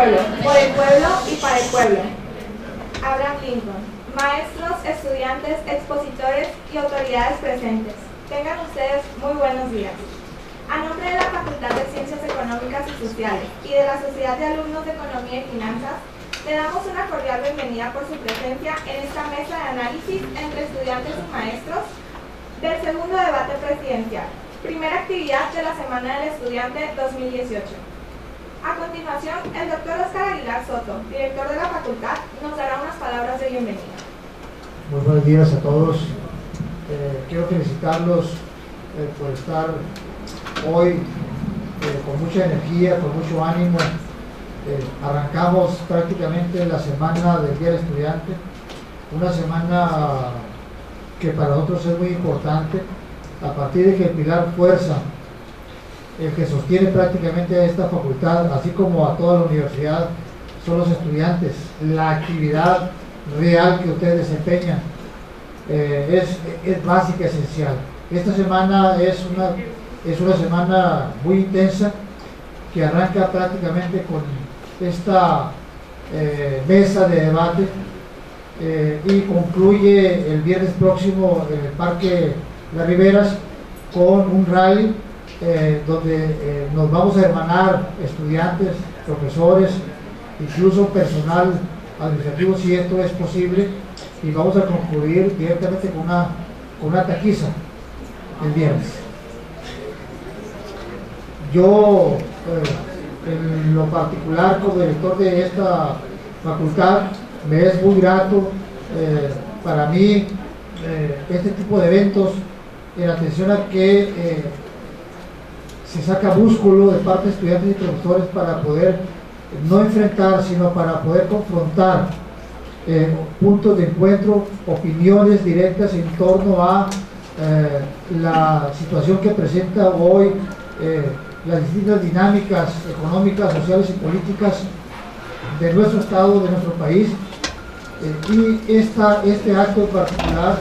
por el pueblo y para el pueblo. Abraham Lincoln. Maestros, estudiantes, expositores y autoridades presentes, tengan ustedes muy buenos días. A nombre de la Facultad de Ciencias Económicas y Sociales y de la Sociedad de Alumnos de Economía y Finanzas, le damos una cordial bienvenida por su presencia en esta mesa de análisis entre estudiantes y maestros del segundo debate presidencial, primera actividad de la Semana del Estudiante 2018. A continuación, el doctor Oscar Aguilar Soto, director de la facultad, nos dará unas palabras de bienvenida. Muy buenos días a todos. Quiero felicitarlos por estar hoy con mucha energía, con mucho ánimo. Arrancamos prácticamente la semana del Día del Estudiante, una semana que para nosotros es muy importante, a partir de que el pilar fuerza, el que sostiene prácticamente a esta facultad, así como a toda la universidad, son los estudiantes. La actividad real que ustedes desempeñan es básica, esencial. Esta semana es una semana muy intensa que arranca prácticamente con esta mesa de debate y concluye el viernes próximo en el Parque Las Riberas con un rally donde nos vamos a hermanar estudiantes, profesores, incluso personal administrativo, si esto es posible, y vamos a concluir directamente con una taquiza el viernes. Yo, en lo particular, como director de esta facultad, me es muy grato para mí este tipo de eventos, en atención a que se saca músculo de parte de estudiantes y profesores para poder no enfrentar, sino para poder confrontar puntos de encuentro, opiniones directas en torno a la situación que presenta hoy las distintas dinámicas económicas, sociales y políticas de nuestro estado, de nuestro país, y este acto en particular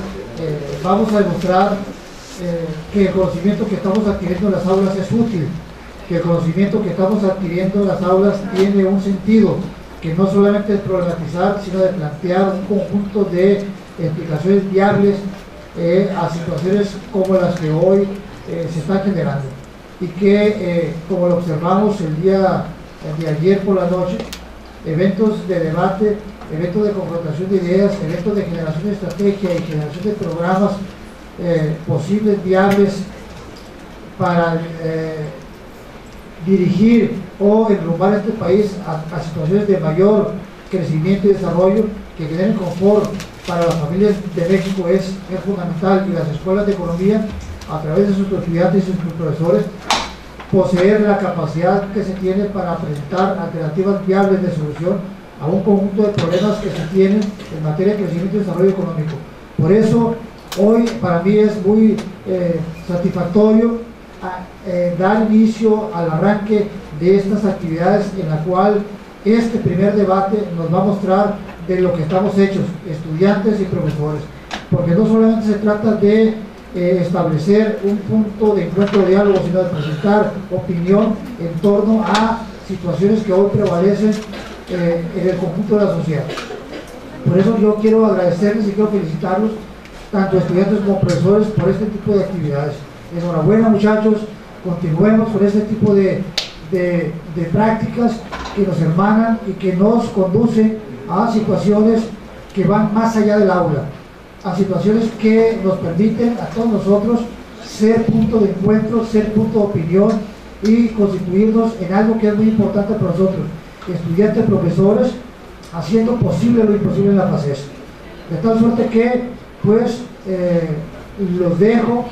vamos a demostrar que el conocimiento que estamos adquiriendo en las aulas es útil, que el conocimiento que estamos adquiriendo en las aulas tiene un sentido, que no solamente es problematizar, sino de plantear un conjunto de explicaciones viables a situaciones como las que hoy se están generando, y que como lo observamos el día de ayer por la noche, eventos de debate, eventos de confrontación de ideas, eventos de generación de estrategia y generación de programas posibles, viables para dirigir o enrumbar este país a situaciones de mayor crecimiento y desarrollo, que generen confort para las familias de México es fundamental, y las escuelas de economía, a través de sus estudiantes y sus profesores, poseer la capacidad que se tiene para presentar alternativas viables de solución a un conjunto de problemas que se tienen en materia de crecimiento y desarrollo económico. Por eso, hoy para mí es muy satisfactorio dar inicio al arranque de estas actividades, en la cual este primer debate nos va a mostrar de lo que estamos hechos, estudiantes y profesores, porque no solamente se trata de establecer un punto de encuentro de diálogo, sino de presentar opinión en torno a situaciones que hoy prevalecen en el conjunto de la sociedad. Por eso yo quiero agradecerles y quiero felicitarlos, tanto estudiantes como profesores, por este tipo de actividades. Enhorabuena, muchachos, continuemos con este tipo de prácticas que nos hermanan y que nos conducen a situaciones que van más allá del aula, a situaciones que nos permiten a todos nosotros ser punto de encuentro, ser punto de opinión y constituirnos en algo que es muy importante para nosotros, estudiantes, profesores, haciendo posible lo imposible en la FACES. De tal suerte que, pues, los dejo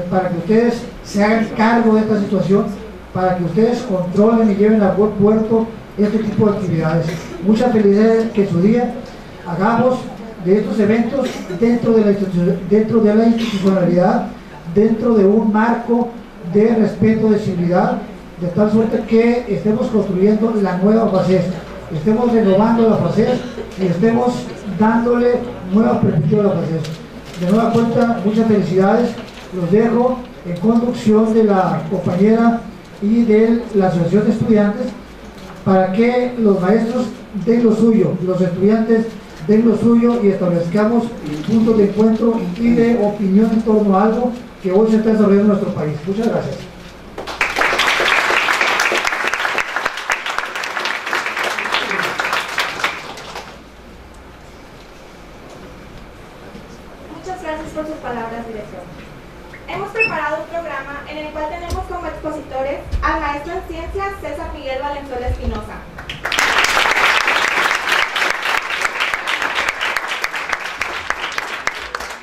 para que ustedes se hagan cargo de esta situación, para que ustedes controlen y lleven a buen puerto este tipo de actividades. Mucha felicidad que en su día hagamos de estos eventos dentro de la institucionalidad, dentro de un marco de respeto, de civilidad, de tal suerte que estemos construyendo la nueva FACES, estemos renovando la FACES y estemos dándole nueva perspectiva a la FACES. De nueva cuenta, muchas felicidades. Los dejo en conducción de la compañera y de la Asociación de Estudiantes para que los maestros den lo suyo, los estudiantes den lo suyo y establezcamos puntos de encuentro y de opinión en torno a algo que hoy se está desarrollando en nuestro país. Muchas gracias. Muchas gracias por sus palabras, director. Hemos preparado un programa en el cual tenemos como expositores al maestro en ciencias César Miguel Valenzuela Espinosa,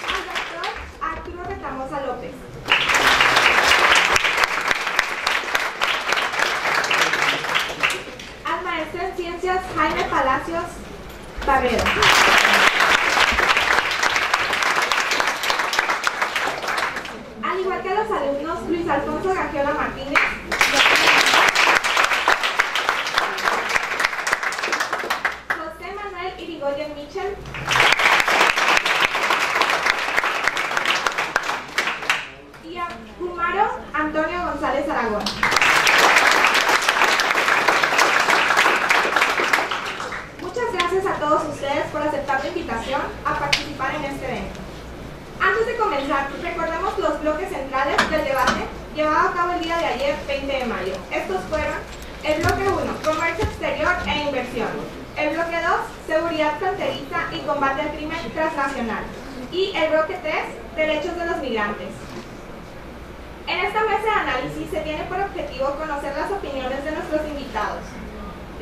al doctor Arturo Retamosa López, al maestro en ciencias Jaime Palacios Barrera, al igual que a los alumnos Luis Alfonso Gagiola Martínez, José Manuel Irigoyen Michel, y a Kumaro Antonio González Aragón. Muchas gracias a todos ustedes por aceptar la invitación a participar en este evento. Antes de comenzar, recordemos los bloques centrales del debate llevado a cabo el día de ayer, 20 de mayo. Estos fueron el bloque 1, comercio exterior e inversión; el bloque 2, seguridad fronteriza y combate al crimen transnacional; y el bloque 3, derechos de los migrantes. En esta mesa de análisis se tiene por objetivo conocer las opiniones de nuestros invitados,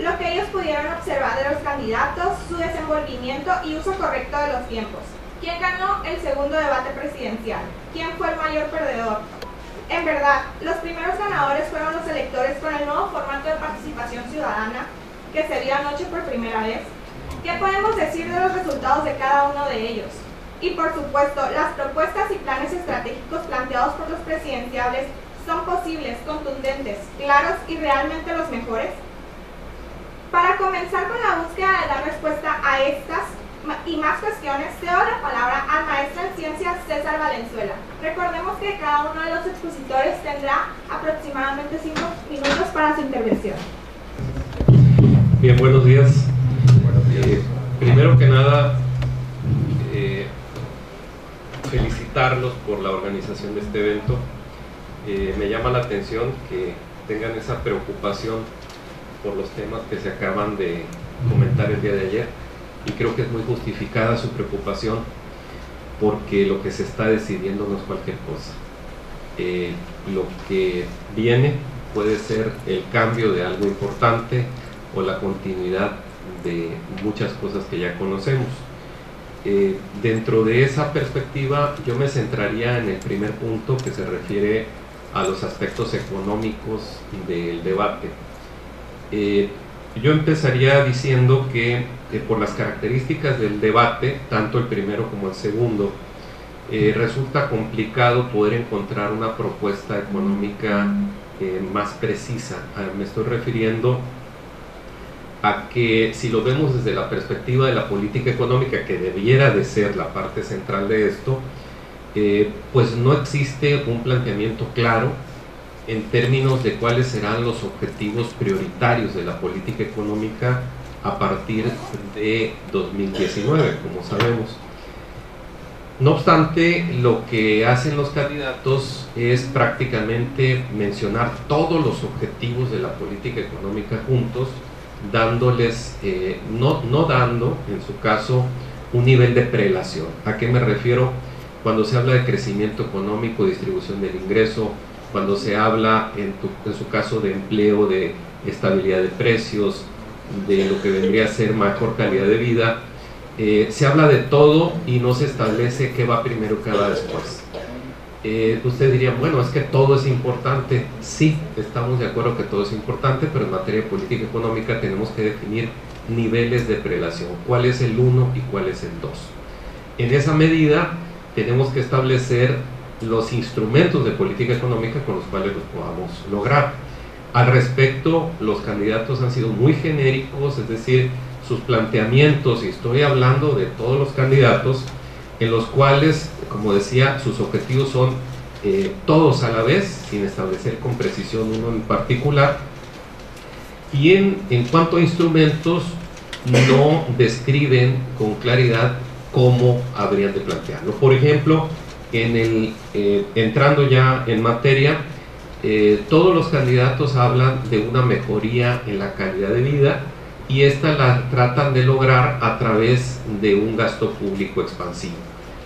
lo que ellos pudieron observar de los candidatos, su desenvolvimiento y uso correcto de los tiempos. ¿Quién ganó el segundo debate presidencial? ¿Quién fue el mayor perdedor? En verdad, los primeros ganadores fueron los electores con el nuevo formato de participación ciudadana que se dio anoche por primera vez. ¿Qué podemos decir de los resultados de cada uno de ellos? Y por supuesto, las propuestas y planes estratégicos planteados por los presidenciables son posibles, contundentes, claros y realmente los mejores. Para comenzar con la búsqueda de dar respuesta a estas y más cuestiones, cedo la palabra al maestro en ciencias César Valenzuela. Recordemos que cada uno de los expositores tendrá aproximadamente 5 minutos para su intervención. Bien, buenos días. Primero que nada, felicitarlos por la organización de este evento. Me llama la atención que tengan esa preocupación por los temas que se acaban de comentar el día de ayer, y creo que es muy justificada su preocupación, porque lo que se está decidiendo no es cualquier cosa. Lo que viene puede ser el cambio de algo importante o la continuidad de muchas cosas que ya conocemos. Dentro de esa perspectiva, yo me centraría en el primer punto, que se refiere a los aspectos económicos del debate. Yo empezaría diciendo que por las características del debate, tanto el primero como el segundo, resulta complicado poder encontrar una propuesta económica más precisa. Me estoy refiriendo a que, si lo vemos desde la perspectiva de la política económica, que debiera de ser la parte central de esto, pues no existe un planteamiento claro en términos de cuáles serán los objetivos prioritarios de la política económica a partir de 2019, como sabemos. No obstante, lo que hacen los candidatos es prácticamente mencionar todos los objetivos de la política económica juntos, dándoles, no dando, en su caso, un nivel de prelación. ¿A qué me refiero? Cuando se habla de crecimiento económico, distribución del ingreso, cuando se habla, en su caso, de empleo, de estabilidad de precios, de lo que vendría a ser mejor calidad de vida, se habla de todo y no se establece qué va primero, qué va después. Usted diría, bueno, es que todo es importante. Sí, estamos de acuerdo que todo es importante, pero en materia de política económica tenemos que definir niveles de prelación, cuál es el 1 y cuál es el 2. En esa medida tenemos que establecer los instrumentos de política económica con los cuales los podamos lograr. Al respecto, los candidatos han sido muy genéricos, es decir, sus planteamientos, y estoy hablando de todos los candidatos, en los cuales, como decía, sus objetivos son todos a la vez, sin establecer con precisión uno en particular, Y en cuanto a instrumentos, no describen con claridad cómo habrían de plantearlo. Por ejemplo, entrando ya en materia, todos los candidatos hablan de una mejoría en la calidad de vida, y esta la tratan de lograr a través de un gasto público expansivo.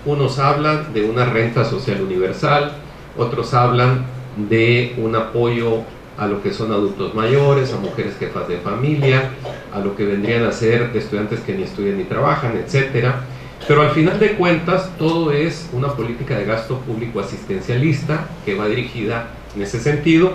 Unos hablan de una renta social universal, otros hablan de un apoyo a lo que son adultos mayores, a mujeres jefas de familia, a lo que vendrían a ser estudiantes que ni estudian ni trabajan, etcétera. Pero al final de cuentas, todo es una política de gasto público asistencialista que va dirigida en ese sentido,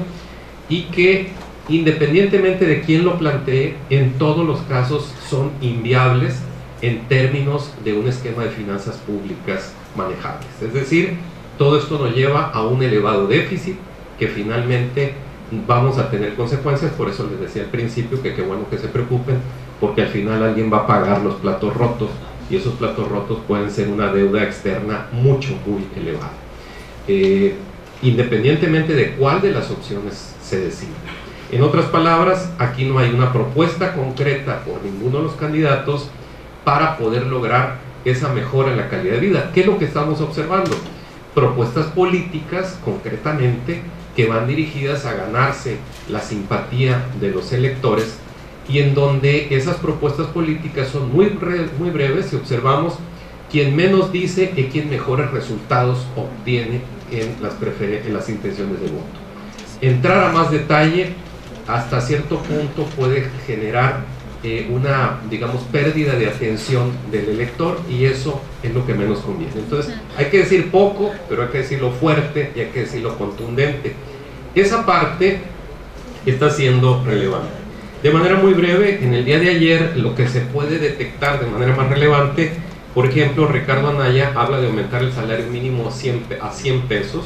y que, independientemente de quién lo plantee, en todos los casos son inviables en términos de un esquema de finanzas públicas manejables. Es decir, todo esto nos lleva a un elevado déficit que finalmente vamos a tener consecuencias. Por eso les decía al principio que qué bueno que se preocupen, porque al final alguien va a pagar los platos rotos, y esos platos rotos pueden ser una deuda externa muy elevada, independientemente de cuál de las opciones se decida. En otras palabras, aquí no hay una propuesta concreta por ninguno de los candidatos para poder lograr esa mejora en la calidad de vida. ¿Qué es lo que estamos observando? Propuestas políticas, concretamente, que van dirigidas a ganarse la simpatía de los electores, y en donde esas propuestas políticas son muy breves, y observamos quien menos dice y quien mejores resultados obtiene en las intenciones de voto. Entrar a más detalle hasta cierto punto puede generar una, digamos, pérdida de atención del elector, y eso es lo que menos conviene. Entonces hay que decir poco, pero hay que decirlo fuerte y hay que decirlo contundente. Esa parte está siendo relevante. De manera muy breve, en el día de ayer, lo que se puede detectar de manera más relevante, por ejemplo, Ricardo Anaya habla de aumentar el salario mínimo a 100 pesos,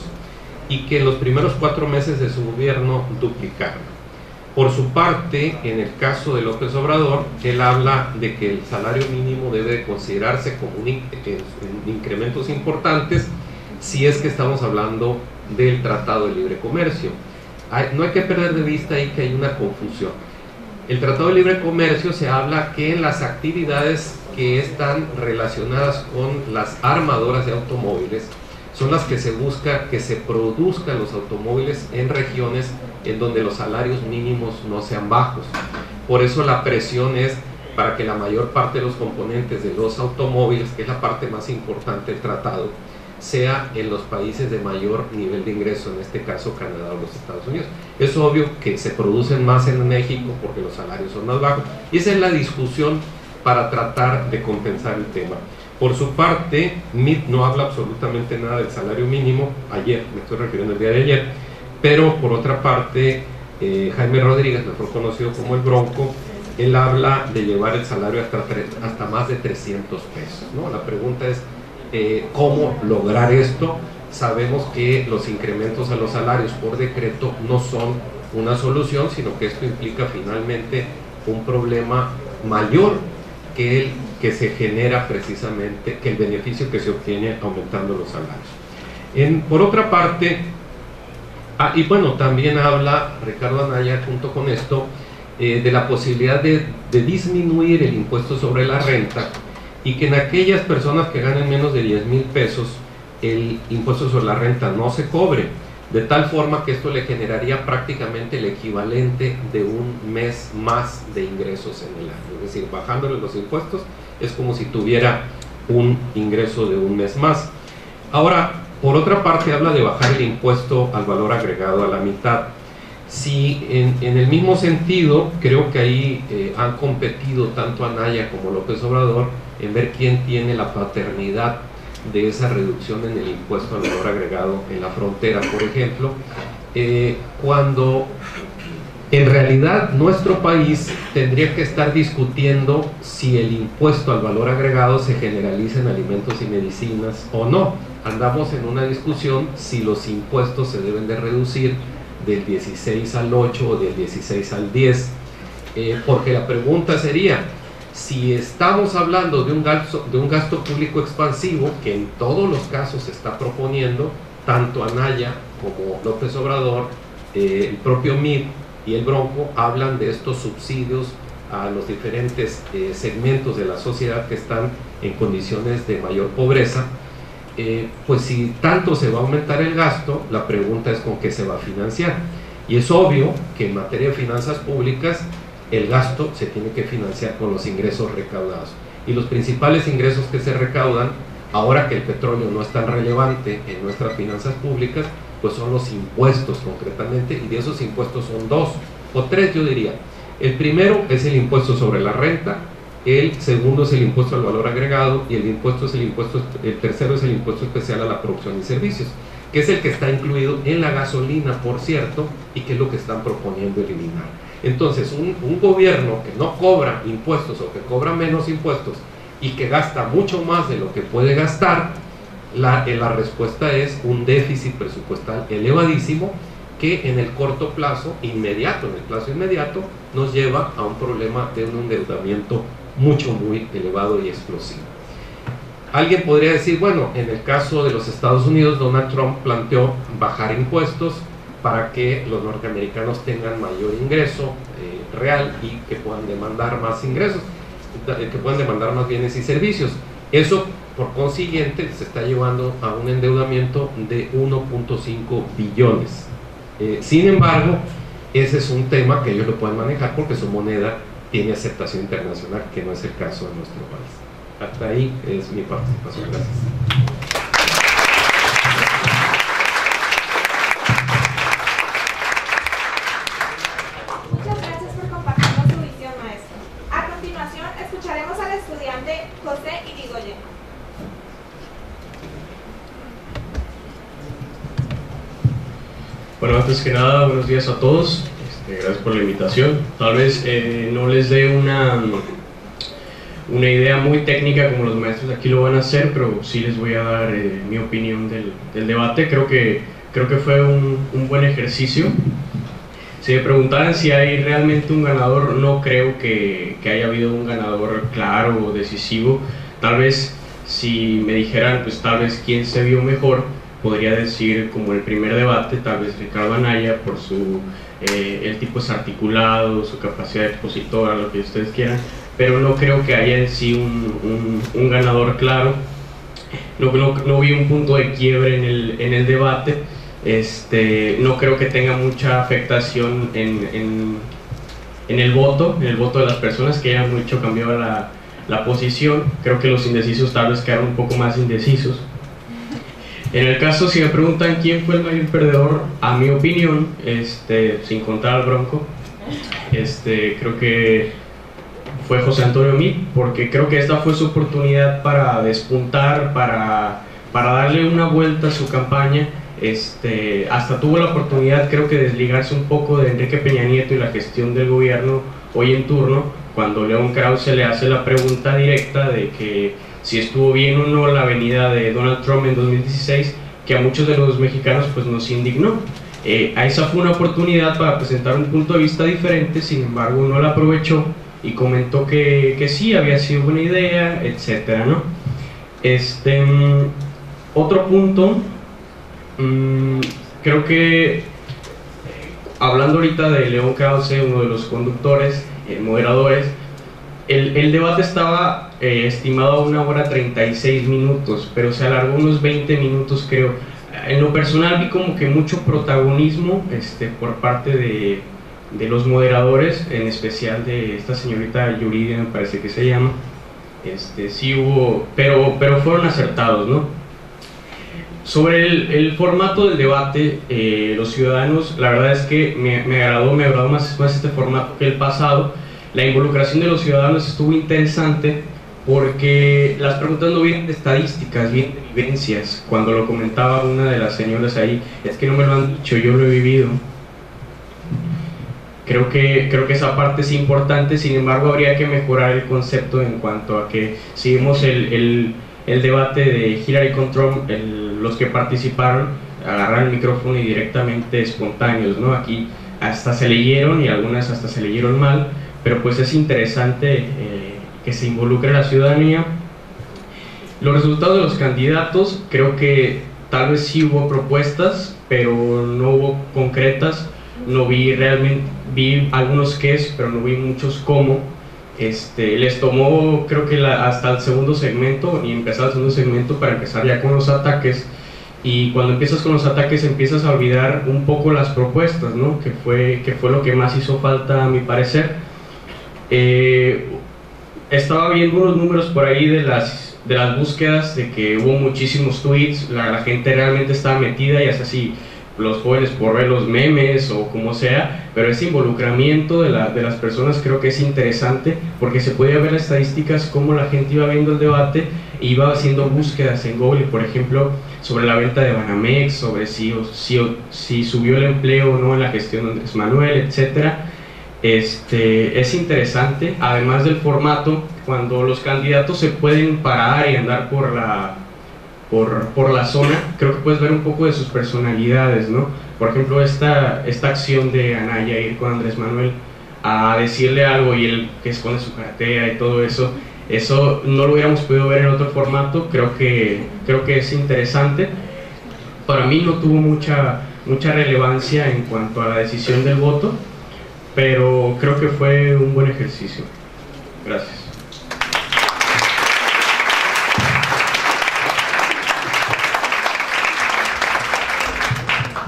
y que en los primeros 4 meses de su gobierno duplicaron. Por su parte, en el caso de López Obrador, él habla de que el salario mínimo debe considerarse como incrementos importantes si es que estamos hablando del Tratado de Libre Comercio. No hay que perder de vista ahí que hay una confusión. El Tratado de Libre Comercio se habla que en las actividades que están relacionadas con las armadoras de automóviles son las que se busca que se produzcan los automóviles en regiones en donde los salarios mínimos no sean bajos. Por eso la presión es para que la mayor parte de los componentes de los automóviles, que es la parte más importante del tratado, sea en los países de mayor nivel de ingreso, en este caso Canadá o los Estados Unidos. Es obvio que se producen más en México porque los salarios son más bajos, y esa es la discusión para tratar de compensar el tema. Por su parte, MIT no habla absolutamente nada del salario mínimo, ayer, me estoy refiriendo al día de ayer, pero por otra parte, Jaime Rodríguez, mejor conocido como el Bronco, él habla de llevar el salario hasta más de 300 pesos, ¿no? La pregunta es, ¿cómo lograr esto? Sabemos que los incrementos a los salarios por decreto no son una solución, sino que esto implica finalmente un problema mayor que el que se genera precisamente, que el beneficio que se obtiene aumentando los salarios. Por otra parte, y bueno, también habla Ricardo Anaya junto con esto de la posibilidad de disminuir el impuesto sobre la renta, y que en aquellas personas que ganen menos de 10,000 pesos el impuesto sobre la renta no se cobre, de tal forma que esto le generaría prácticamente el equivalente de un mes más de ingresos en el año. Es decir, bajándole los impuestos es como si tuviera un ingreso de un mes más. Ahora, por otra parte, habla de bajar el impuesto al valor agregado a la mitad. Si en el mismo sentido, creo que ahí han competido tanto Anaya como López Obrador en ver quién tiene la paternidad de esa reducción en el impuesto al valor agregado en la frontera, por ejemplo, cuando en realidad nuestro país tendría que estar discutiendo si el impuesto al valor agregado se generaliza en alimentos y medicinas o no. Andamos en una discusión si los impuestos se deben de reducir del 16 al 8 o del 16 al 10, porque la pregunta sería, si estamos hablando de un gasto público expansivo, que en todos los casos se está proponiendo, tanto Anaya como López Obrador, el propio MIT, y el Bronco hablan de estos subsidios a los diferentes segmentos de la sociedad que están en condiciones de mayor pobreza. Pues si tanto se va a aumentar el gasto, la pregunta es con qué se va a financiar. Y es obvio que en materia de finanzas públicas el gasto se tiene que financiar con los ingresos recaudados. Y los principales ingresos que se recaudan, ahora que el petróleo no es tan relevante en nuestras finanzas públicas, pues son los impuestos concretamente, y de esos impuestos son dos o tres, yo diría. El primero es el impuesto sobre la renta, el segundo es el impuesto al valor agregado, y el tercero es el impuesto especial a la producción y servicios, que es el que está incluido en la gasolina, por cierto, y que es lo que están proponiendo eliminar. Entonces, un gobierno que no cobra impuestos o que cobra menos impuestos y que gasta mucho más de lo que puede gastar, la respuesta es un déficit presupuestal elevadísimo que en el corto plazo, inmediato, en el plazo inmediato, nos lleva a un problema de un endeudamiento muy elevado y explosivo. Alguien podría decir, bueno, en el caso de los Estados Unidos, Donald Trump planteó bajar impuestos para que los norteamericanos tengan mayor ingreso real y que puedan demandar más ingresos, que puedan demandar más bienes y servicios. Eso, por consiguiente, se está llevando a un endeudamiento de 1.5 billones. Sin embargo, ese es un tema que ellos lo pueden manejar porque su moneda tiene aceptación internacional, que no es el caso de nuestro país. Hasta ahí es mi participación. Gracias. Muchas gracias por compartirnos su visión, maestro. A continuación, escucharemos al estudiante José Irigoyen. Bueno, antes que nada, buenos días a todos. Gracias por la invitación. Tal vez no les dé una idea muy técnica como los maestros aquí lo van a hacer, pero sí les voy a dar mi opinión del debate. Creo que fue un buen ejercicio. Si me preguntaran si hay realmente un ganador, no creo que haya habido un ganador claro o decisivo. Tal vez si me dijeran, pues tal vez quién se vio mejor, podría decir como el primer debate, tal vez Ricardo Anaya, por el tipo desarticulado, su capacidad expositora, lo que ustedes quieran, pero no creo que haya en sí un ganador claro. No vi un punto de quiebre en el debate. No creo que tenga mucha afectación en el voto de las personas, que haya mucho cambiado la posición. Creo que los indecisos tal vez quedaron un poco más indecisos. En el caso, si me preguntan quién fue el mayor perdedor, a mi opinión, sin contar al Bronco, creo que fue José Antonio Meade, porque creo que esta fue su oportunidad para despuntar, para darle una vuelta a su campaña. Hasta tuvo la oportunidad, creo que, de desligarse un poco de Enrique Peña Nieto y la gestión del gobierno hoy en turno, cuando León Krause le hace la pregunta directa de que si estuvo bien o no la venida de Donald Trump en 2016, que a muchos de los mexicanos pues nos indignó. Esa fue una oportunidad para presentar un punto de vista diferente, sin embargo no la aprovechó y comentó que sí, había sido buena idea, etcétera, ¿no? Otro punto, creo que hablando ahorita de León Krause, uno de los conductores, moderadores, el debate estaba estimado a 1 hora 36 minutos, pero se alargó unos 20 minutos, creo. En lo personal vi como que mucho protagonismo por parte de los moderadores, en especial de esta señorita Yuridia, me parece que se llama. Sí hubo, pero fueron acertados, ¿no? Sobre el formato del debate, los ciudadanos, la verdad es que me agradó más este formato que el pasado. La involucración de los ciudadanos estuvo interesante porque las preguntas no vienen de estadísticas, vienen de vivencias. Cuando lo comentaba una de las señoras ahí, es que no me lo han dicho, yo lo he vivido. Creo que esa parte es importante, sin embargo habría que mejorar el concepto en cuanto a que si vemos el debate de Hillary con Trump, los que participaron agarraron el micrófono y directamente espontáneos, ¿no? Aquí hasta se leyeron y algunas hasta se leyeron mal, pero pues es interesante que se involucre la ciudadanía. Los resultados de los candidatos, creo que tal vez sí hubo propuestas, pero no hubo concretas. no vi realmente, vi algunos qués, pero no vi muchos cómo. Les tomó, creo que hasta el segundo segmento, y empezar el segundo segmento para empezar ya con los ataques. Y cuando empiezas con los ataques empiezas a olvidar un poco las propuestas, ¿no? Que fue lo que más hizo falta a mi parecer. Estaba viendo unos números por ahí de las búsquedas, de que hubo muchísimos tweets, la gente realmente estaba metida, y hasta así los jóvenes por ver los memes o como sea, pero ese involucramiento de las personas creo que es interesante, porque se podía ver las estadísticas, cómo la gente iba viendo el debate e iba haciendo búsquedas en Google, por ejemplo, sobre la venta de Banamex, sobre si subió el empleo o no en la gestión de Andrés Manuel, etcétera. Es interesante, además del formato, cuando los candidatos se pueden parar y andar por la zona, creo que puedes ver un poco de sus personalidades, ¿no? Por ejemplo, esta acción de Anaya, ir con Andrés Manuel a decirle algo y él que esconde su cartera y todo eso no lo hubiéramos podido ver en otro formato. Creo que es interesante. Para mí no tuvo mucha relevancia en cuanto a la decisión del voto, pero creo que fue un buen ejercicio. Gracias.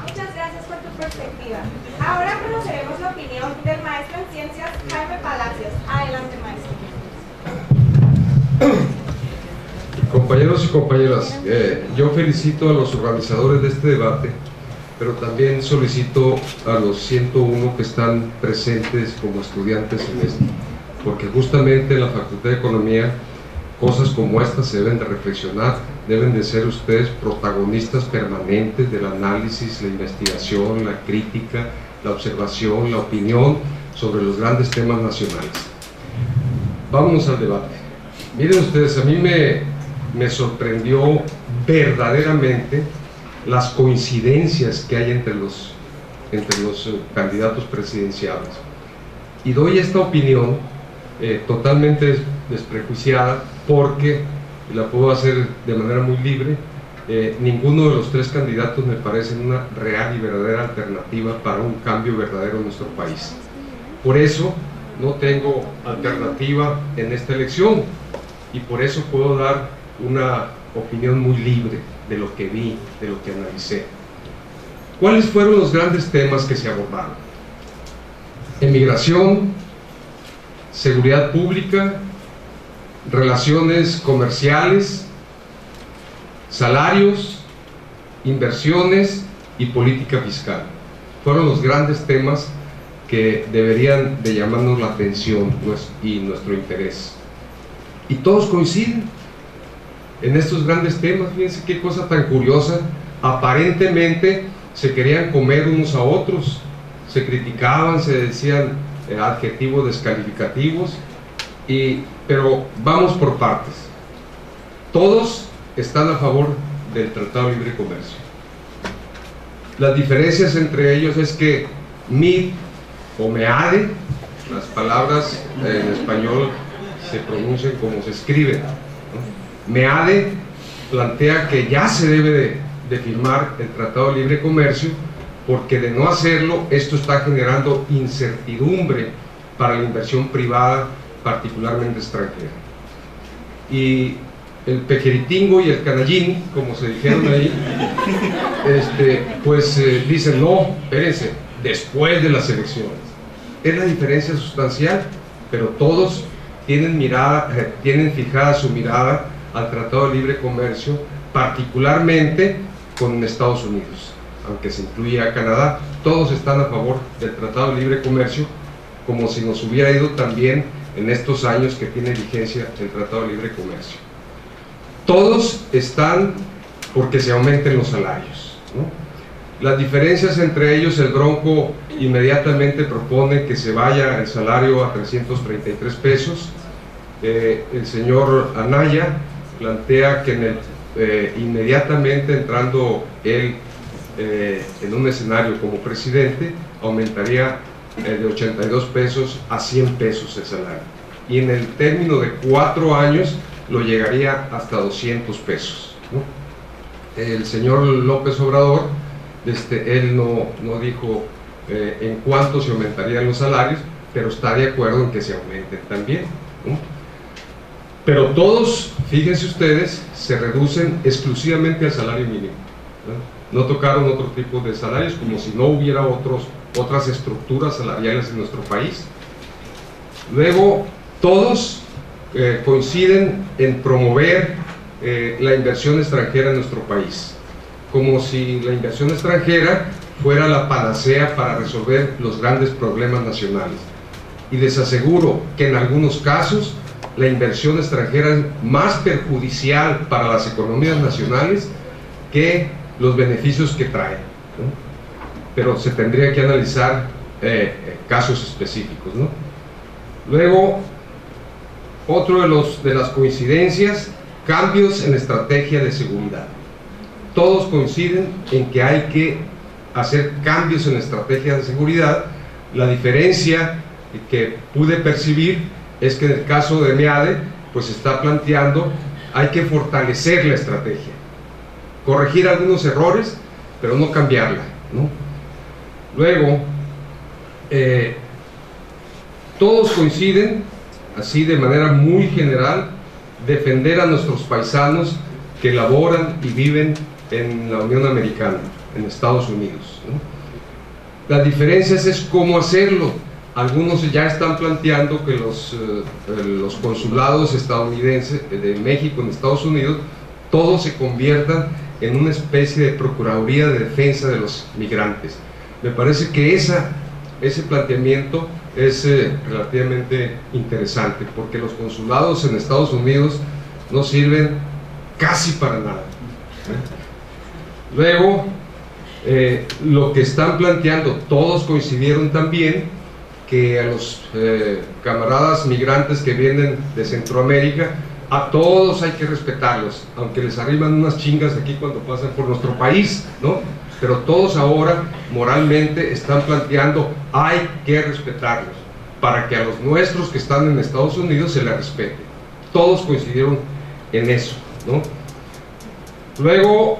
Muchas gracias por tu perspectiva. Ahora conoceremos la opinión del maestro en ciencias, Jaime Palacios. Adelante, maestro. Compañeros y compañeras, yo felicito a los organizadores de este debate, pero también solicito a los 101 que están presentes como estudiantes en esto, porque justamente en la Facultad de Economía cosas como estas se deben de reflexionar, deben de ser ustedes protagonistas permanentes del análisis, la investigación, la crítica, la observación, la opinión sobre los grandes temas nacionales. Vámonos al debate. Miren ustedes, a mí me sorprendió verdaderamente las coincidencias que hay entre los candidatos presidenciales, y doy esta opinión totalmente desprejuiciada, porque la puedo hacer de manera muy libre. Ninguno de los tres candidatos me parecen una real y verdadera alternativa para un cambio verdadero en nuestro país. Por eso no tengo alternativa en esta elección, y por eso puedo dar una opinión muy libre de lo que vi, de lo que analicé. ¿Cuáles fueron los grandes temas que se abordaron? Emigración, seguridad pública, relaciones comerciales, salarios, inversiones y política fiscal. Fueron los grandes temas que deberían de llamarnos la atención y nuestro interés. Y todos coinciden en estos grandes temas. Fíjense qué cosa tan curiosa. Aparentemente se querían comer unos a otros, se criticaban, se decían adjetivos descalificativos, pero vamos por partes. Todos están a favor del Tratado de Libre Comercio. Las diferencias entre ellos es que MID o MEADE, las palabras en español se pronuncian como se escriben, ¿no? MEADE plantea que ya se debe de firmar el Tratado de Libre Comercio, porque de no hacerlo esto está generando incertidumbre para la inversión privada, particularmente extranjera. Y el Pejeritingo y el Canallín, como se dijeron ahí, dicen no, espérense, después de las elecciones. Es la diferencia sustancial, pero todos tienen fijada su mirada al Tratado de Libre Comercio, particularmente con Estados Unidos, aunque se incluye a Canadá. Todos están a favor del Tratado de Libre Comercio, como si nos hubiera ido también en estos años que tiene vigencia el Tratado de Libre Comercio. Todos están porque se aumenten los salarios, ¿no? Las diferencias entre ellos: el Bronco inmediatamente propone que se vaya el salario a 333 pesos, el señor Anaya plantea que inmediatamente entrando él en un escenario como presidente, aumentaría de 82 pesos a 100 pesos el salario, y en el término de 4 años lo llegaría hasta 200 pesos, ¿no? El señor López Obrador, él no dijo en cuánto se aumentarían los salarios, pero está de acuerdo en que se aumenten también, ¿no? Pero todos, fíjense ustedes, se reducen exclusivamente al salario mínimo, ¿no? No tocaron otro tipo de salarios, como si no hubiera otras estructuras salariales en nuestro país. Luego, todos coinciden en promover la inversión extranjera en nuestro país, como si la inversión extranjera fuera la panacea para resolver los grandes problemas nacionales. Y les aseguro que en algunos casos la inversión extranjera es más perjudicial para las economías nacionales que los beneficios que trae, ¿no? Pero se tendría que analizar casos específicos, ¿no? Luego, otro de las coincidencias, cambios en la estrategia de seguridad. Todos coinciden en que hay que hacer cambios en la estrategia de seguridad. La diferencia que pude percibir es que en el caso de MEADE, pues se está planteando, hay que fortalecer la estrategia, corregir algunos errores, pero no cambiarla, ¿no? Luego, todos coinciden, así de manera muy general, defender a nuestros paisanos que laboran y viven en la Unión Americana, en Estados Unidos, ¿no? La diferencia es cómo hacerlo. Algunos ya están planteando que los consulados estadounidenses de México en Estados Unidos, todos se conviertan en una especie de procuraduría de defensa de los migrantes. Me parece que ese planteamiento es relativamente interesante, porque los consulados en Estados Unidos no sirven casi para nada. Luego, lo que están planteando, todos coincidieron también, que a los camaradas migrantes que vienen de Centroamérica, a todos hay que respetarlos, aunque les arriman unas chingas aquí cuando pasan por nuestro país, ¿no? Pero todos ahora moralmente están planteando, hay que respetarlos, para que a los nuestros que están en Estados Unidos se les respete. Todos coincidieron en eso, ¿no? Luego,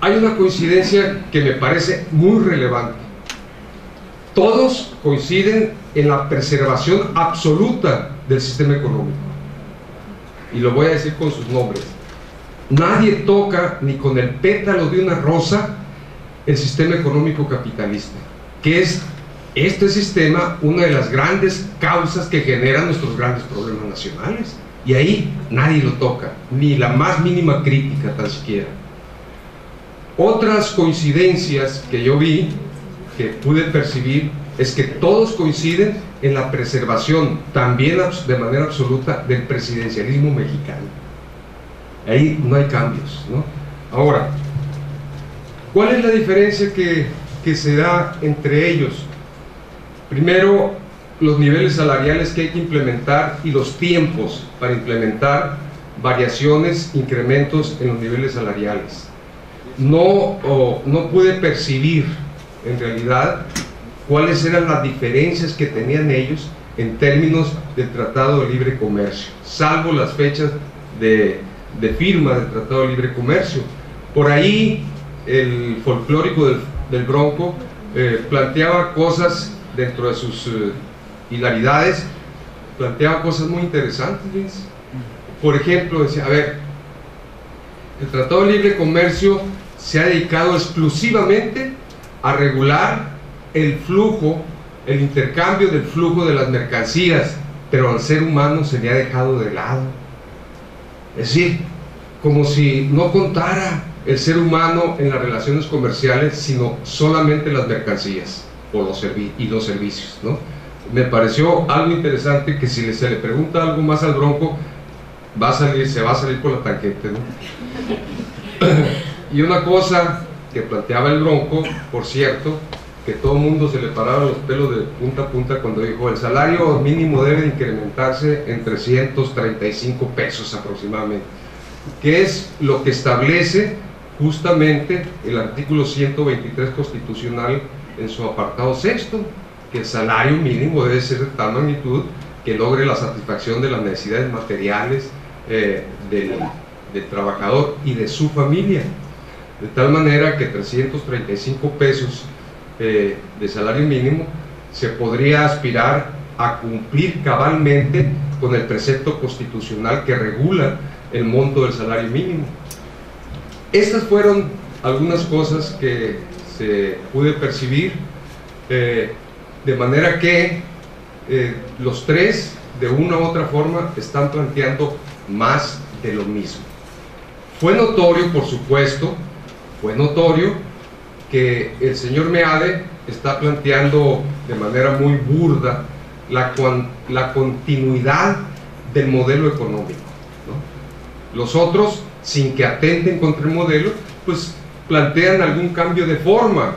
hay una coincidencia que me parece muy relevante. Todos coinciden en la preservación absoluta del sistema económico, y lo voy a decir con sus nombres. Nadie toca ni con el pétalo de una rosa el sistema económico capitalista, que es este sistema una de las grandes causas que generan nuestros grandes problemas nacionales, y ahí nadie lo toca, ni la más mínima crítica tan siquiera. Otras coincidencias que yo vi, que pude percibir, es que todos coinciden en la preservación, también de manera absoluta, del presidencialismo mexicano. Ahí no hay cambios, ¿no? Ahora, ¿cuál es la diferencia que se da entre ellos? Primero, los niveles salariales que hay que implementar y los tiempos para implementar variaciones, incrementos en los niveles salariales. No pude percibir en realidad cuáles eran las diferencias que tenían ellos en términos del Tratado de Libre Comercio, salvo las fechas de firma del Tratado de Libre Comercio. Por ahí el folclórico del Bronco planteaba cosas dentro de sus hilaridades, planteaba cosas muy interesantes. Por ejemplo, decía, a ver, el Tratado de Libre Comercio se ha dedicado exclusivamente a regular el flujo, el intercambio del flujo de las mercancías, pero al ser humano se le ha dejado de lado. Es decir, como si no contara el ser humano en las relaciones comerciales, sino solamente las mercancías y los servicios, ¿no? Me pareció algo interesante, que si se le pregunta algo más al Bronco, se va a salir por la tangente, ¿no? Y una cosa que planteaba el Bronco, por cierto, que todo el mundo se le paraba los pelos de punta a punta cuando dijo: el salario mínimo debe incrementarse en 335 pesos aproximadamente, que es lo que establece justamente el artículo 123 constitucional en su apartado sexto, que el salario mínimo debe ser de tal magnitud que logre la satisfacción de las necesidades materiales del trabajador y de su familia, de tal manera que 335 pesos de salario mínimo, se podría aspirar a cumplir cabalmente con el precepto constitucional que regula el monto del salario mínimo. Estas fueron algunas cosas que se pude percibir, de manera que los tres, de una u otra forma, están planteando más de lo mismo. Fue notorio, por supuesto, que el señor Meade está planteando de manera muy burda la continuidad del modelo económico, ¿no? Los otros, sin que atenten contra el modelo, pues plantean algún cambio de forma.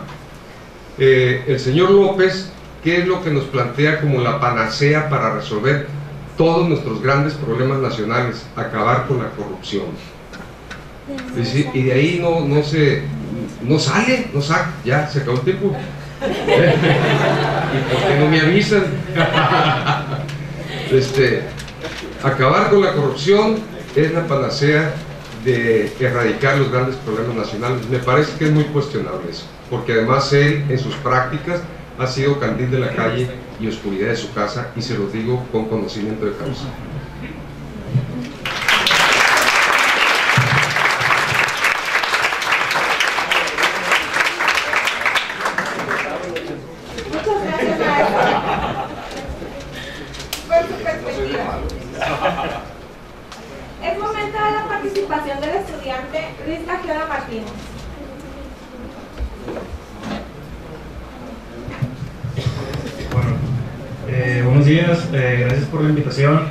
El señor López, ¿qué es lo que nos plantea como la panacea para resolver todos nuestros grandes problemas nacionales? Acabar con la corrupción. Y de ahí no sale, ya se acabó el tiempo. ¿Y por qué no me avisan? Acabar con la corrupción es la panacea de erradicar los grandes problemas nacionales. Me parece que es muy cuestionable eso, porque además él en sus prácticas ha sido candil de la calle y oscuridad de su casa, y se los digo con conocimiento de causa. Muchas gracias, maestro, por su perspectiva. Es momento de la participación del estudiante Luis Ajiola Martínez. Buenos días, gracias por la invitación,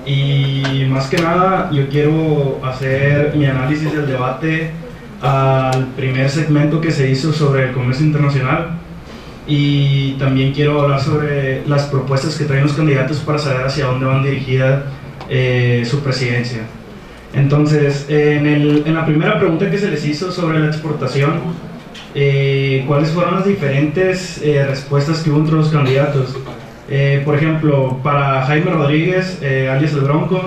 y más que nada yo quiero hacer mi análisis del debate al primer segmento que se hizo sobre el comercio internacional, y también quiero hablar sobre las propuestas que traen los candidatos para saber hacia dónde van dirigida su presidencia. Entonces, en la primera pregunta que se les hizo sobre la exportación, ¿cuáles fueron las diferentes respuestas que hubo entre los candidatos? Por ejemplo, para Jaime Rodríguez, alias El Bronco,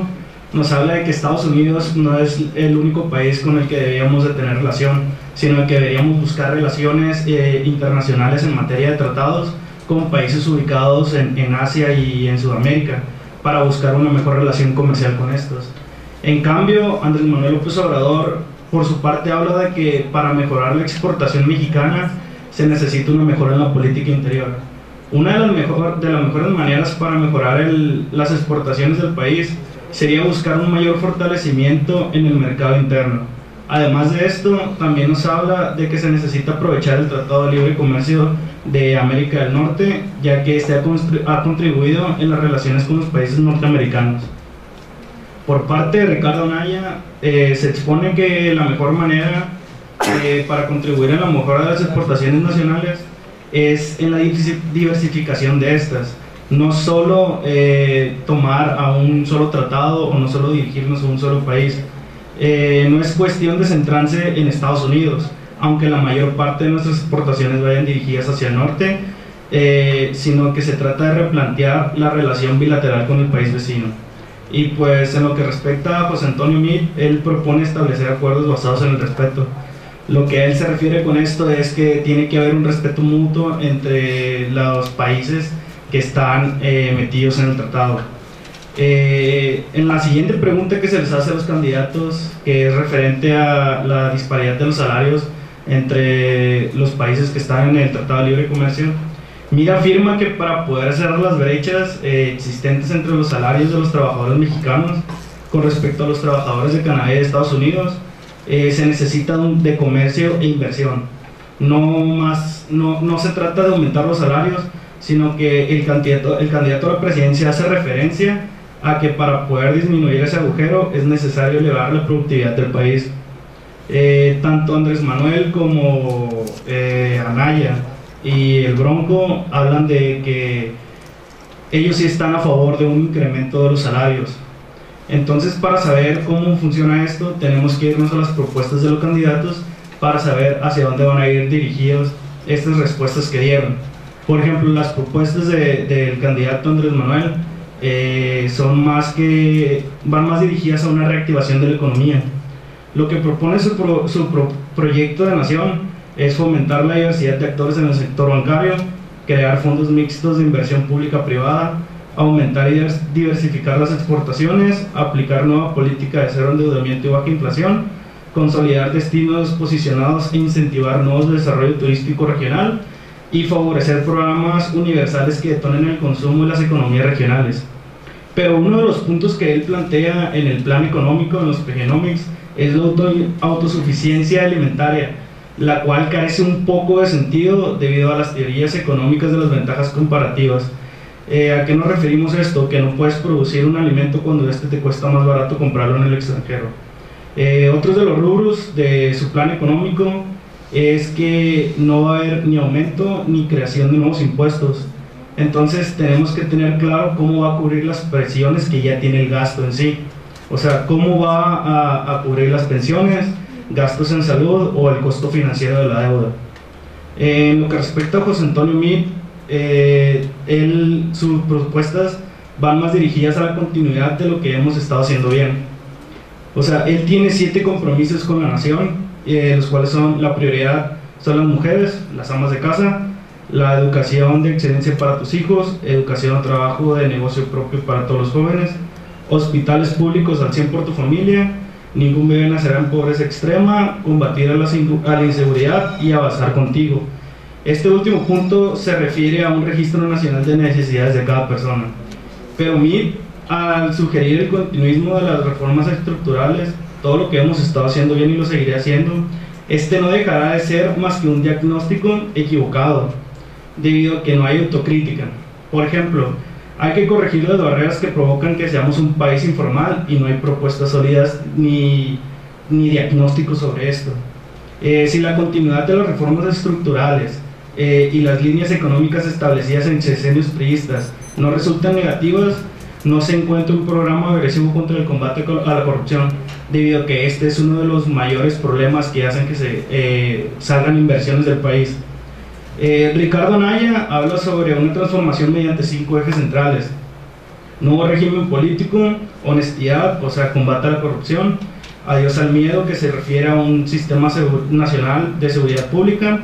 nos habla de que Estados Unidos no es el único país con el que deberíamos de tener relación, sino que deberíamos buscar relaciones internacionales en materia de tratados con países ubicados en Asia y en Sudamérica, para buscar una mejor relación comercial con estos. En cambio, Andrés Manuel López Obrador, por su parte, habla de que para mejorar la exportación mexicana se necesita una mejora en la política interior. Una de las mejores maneras para mejorar las exportaciones del país sería buscar un mayor fortalecimiento en el mercado interno. Además de esto, también nos habla de que se necesita aprovechar el Tratado de Libre Comercio de América del Norte, ya que este ha contribuido en las relaciones con los países norteamericanos. Por parte de Ricardo Anaya, se expone que la mejor manera para contribuir en la mejora de las exportaciones nacionales es en la diversificación de estas. No solo tomar a un solo tratado, o no solo dirigirnos a un solo país. No es cuestión de centrarse en Estados Unidos, aunque la mayor parte de nuestras exportaciones vayan dirigidas hacia el norte, sino que se trata de replantear la relación bilateral con el país vecino. Y pues en lo que respecta a José Antonio Meade, él propone establecer acuerdos basados en el respeto. Lo que él se refiere con esto es que tiene que haber un respeto mutuo entre los países que están metidos en el tratado. En la siguiente pregunta que se les hace a los candidatos, que es referente a la disparidad de los salarios entre los países que están en el Tratado de Libre Comercio, Mira afirma que para poder cerrar las brechas existentes entre los salarios de los trabajadores mexicanos con respecto a los trabajadores de Canadá y de Estados Unidos, se necesita de comercio e inversión. No se trata de aumentar los salarios, sino que el candidato a la presidencia hace referencia a que para poder disminuir ese agujero es necesario elevar la productividad del país. Tanto Andrés Manuel como Anaya y el Bronco hablan de que ellos sí están a favor de un incremento de los salarios. Entonces, para saber cómo funciona esto, tenemos que irnos a las propuestas de los candidatos para saber hacia dónde van a ir dirigidas estas respuestas que dieron. Por ejemplo, las propuestas del candidato Andrés Manuel van más dirigidas a una reactivación de la economía. Lo que propone su proyecto de nación es fomentar la diversidad de actores en el sector bancario, crear fondos mixtos de inversión pública-privada, aumentar y diversificar las exportaciones, aplicar nueva política de cero endeudamiento y baja inflación, consolidar destinos posicionados e incentivar nuevos desarrollo turístico regional y favorecer programas universales que detonen el consumo y las economías regionales. Pero uno de los puntos que él plantea en el plan económico, en los PGenomics, es la autosuficiencia alimentaria, la cual carece un poco de sentido debido a las teorías económicas de las ventajas comparativas. ¿A qué nos referimos esto? Que no puedes producir un alimento cuando este te cuesta más barato comprarlo en el extranjero. Otros de los rubros de su plan económico es que no va a haber ni aumento ni creación de nuevos impuestos. Entonces tenemos que tener claro cómo va a cubrir las presiones que ya tiene el gasto en sí. O sea, cómo va a cubrir las pensiones, gastos en salud o el costo financiero de la deuda. En lo que respecta a José Antonio Meade, sus propuestas van más dirigidas a la continuidad de lo que hemos estado haciendo bien. O sea, él tiene 7 compromisos con la nación, los cuales son: la prioridad son las mujeres, las amas de casa; la educación de excelencia para tus hijos; educación, trabajo de negocio propio para todos los jóvenes; hospitales públicos al 100 por tu familia; ningún bebé nacerá en pobreza extrema; combatir a la inseguridad y avanzar contigo. Este último punto se refiere a un registro nacional de necesidades de cada persona. Pero Meade, al sugerir el continuismo de las reformas estructurales, todo lo que hemos estado haciendo bien y lo seguiré haciendo, no dejará de ser más que un diagnóstico equivocado, debido a que no hay autocrítica. Por ejemplo, hay que corregir las barreras que provocan que seamos un país informal y no hay propuestas sólidas ni diagnósticos sobre esto. Si la continuidad de las reformas estructurales y las líneas económicas establecidas en sexenios priistas no resultan negativas, no se encuentra un programa agresivo contra el combate a la corrupción, debido a que este es uno de los mayores problemas que hacen que se salgan inversiones del país. Ricardo Anaya habla sobre una transformación mediante 5 ejes centrales: nuevo régimen político, honestidad, o sea, combate a la corrupción; adiós al miedo, que se refiere a un sistema nacional de seguridad pública;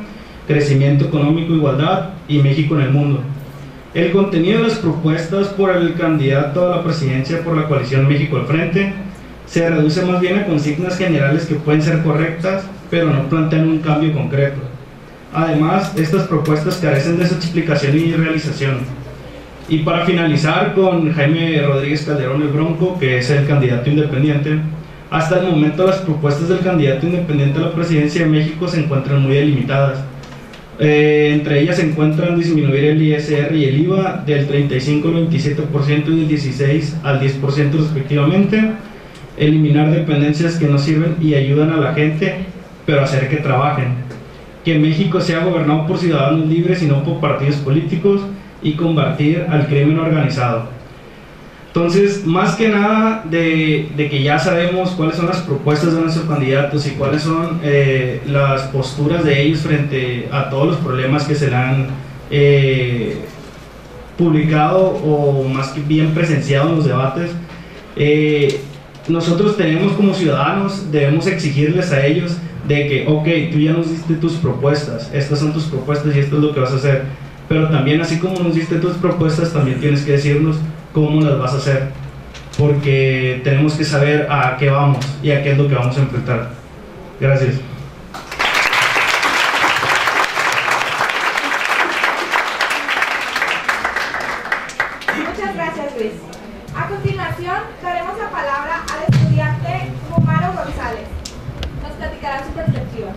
crecimiento económico, igualdad; y México en el mundo. El contenido de las propuestas por el candidato a la presidencia por la coalición México al Frente se reduce más bien a consignas generales que pueden ser correctas, pero no plantean un cambio concreto. Además, estas propuestas carecen de su explicación y realización. Y para finalizar, con Jaime Rodríguez Calderón el Bronco, que es el candidato independiente, hasta el momento las propuestas del candidato independiente a la presidencia de México se encuentran muy delimitadas. Entre ellas se encuentran disminuir el ISR y el IVA del 35 al 27% y del 16 al 10% respectivamente; eliminar dependencias que no sirven y ayudan a la gente, pero hacer que trabajen; que México sea gobernado por ciudadanos libres y no por partidos políticos; y combatir al crimen organizado. Entonces, más que nada de que ya sabemos cuáles son las propuestas de nuestros candidatos y cuáles son las posturas de ellos frente a todos los problemas que se le han publicado o más que bien presenciado en los debates, nosotros tenemos como ciudadanos, debemos exigirles a ellos de que, ok, tú ya nos diste tus propuestas, estas son tus propuestas y esto es lo que vas a hacer, pero también así como nos diste tus propuestas, también tienes que decirnos cómo las vas a hacer, porque tenemos que saber a qué vamos y a qué es lo que vamos a enfrentar. Gracias. Muchas gracias, Luis. A continuación, daremos la palabra al estudiante Romaro González. Nos platicará su perspectiva.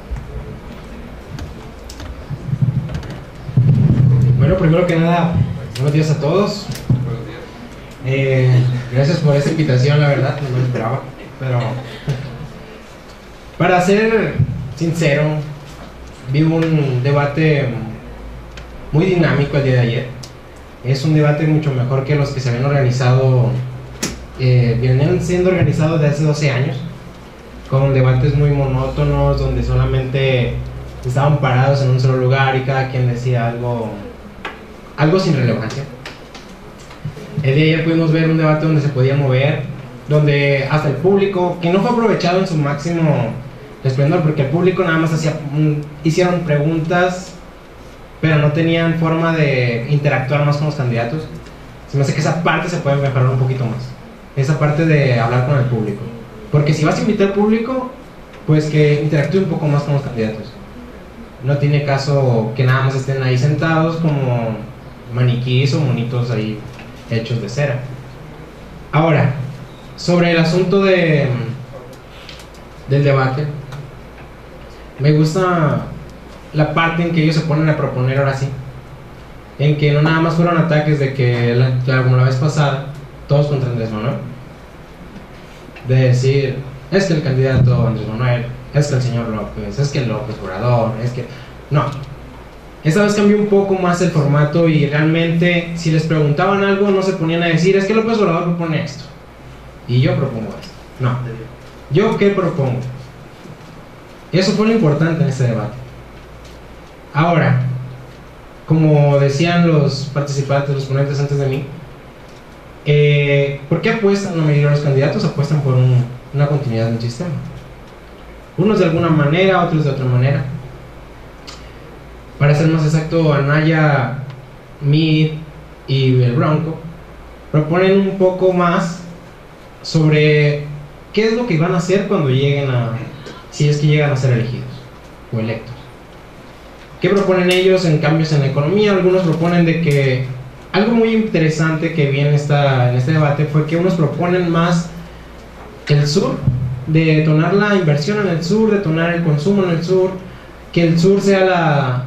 Bueno, primero que nada, buenos días a todos. Gracias por esta invitación, la verdad, no me lo esperaba. Pero, para ser sincero, vi un debate muy dinámico el día de ayer. Es un debate mucho mejor que los que se habían organizado, vienen siendo organizados desde hace 12 años, con debates muy monótonos, donde solamente estaban parados en un solo lugar y cada quien decía algo sin relevancia. El día de ayer pudimos ver un debate donde se podía mover, donde hasta el público, que no fue aprovechado en su máximo esplendor, porque el público nada más hicieron preguntas, pero no tenían forma de interactuar más con los candidatos. Se me hace que esa parte se puede mejorar un poquito más, esa parte de hablar con el público, porque si vas a invitar al público, pues que interactúe un poco más con los candidatos. No tiene caso que nada más estén ahí sentados como maniquíes o monitos ahí hechos de cera. Ahora, sobre el asunto del debate, me gusta la parte en que ellos se ponen a proponer ahora sí, en que no nada más fueron ataques de que, como la vez pasada, todos contra Andrés Manuel, de decir, es que el candidato Andrés Manuel, es que el señor López, es que el López Obrador, es que... No, esta vez cambió un poco más el formato y realmente si les preguntaban algo no se ponían a decir, es que López Obrador propone esto y yo propongo esto. No, ¿yo qué propongo? Eso fue lo importante en este debate. Ahora, como decían los participantes, los ponentes antes de mí, ¿por qué apuestan la mayoría de los candidatos? Apuestan por una continuidad del sistema. Unos de alguna manera, otros de otra manera. Para ser más exacto, Anaya, Meade y el Bronco proponen un poco más sobre qué es lo que van a hacer cuando lleguen si es que llegan a ser elegidos o electos. ¿Qué proponen ellos en cambios en la economía? Algunos proponen de que algo muy interesante que vi en este debate fue que unos proponen más el sur, de detonar la inversión en el sur, detonar el consumo en el sur, que el sur sea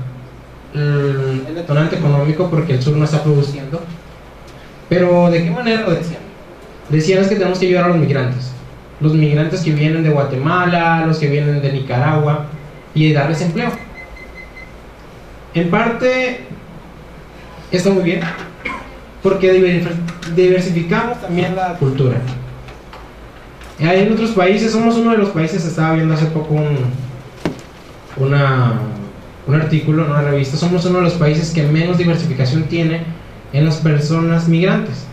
el detonante económico porque el sur no está produciendo. Pero ¿de qué manera lo decían? Decían es que tenemos que ayudar a los migrantes que vienen de Guatemala, los que vienen de Nicaragua, y darles empleo. En parte está muy bien porque diversificamos también la cultura. En otros países, somos uno de los países, estaba viendo hace poco un artículo en una revista, somos uno de los países que menos diversificación tiene en las personas migrantes.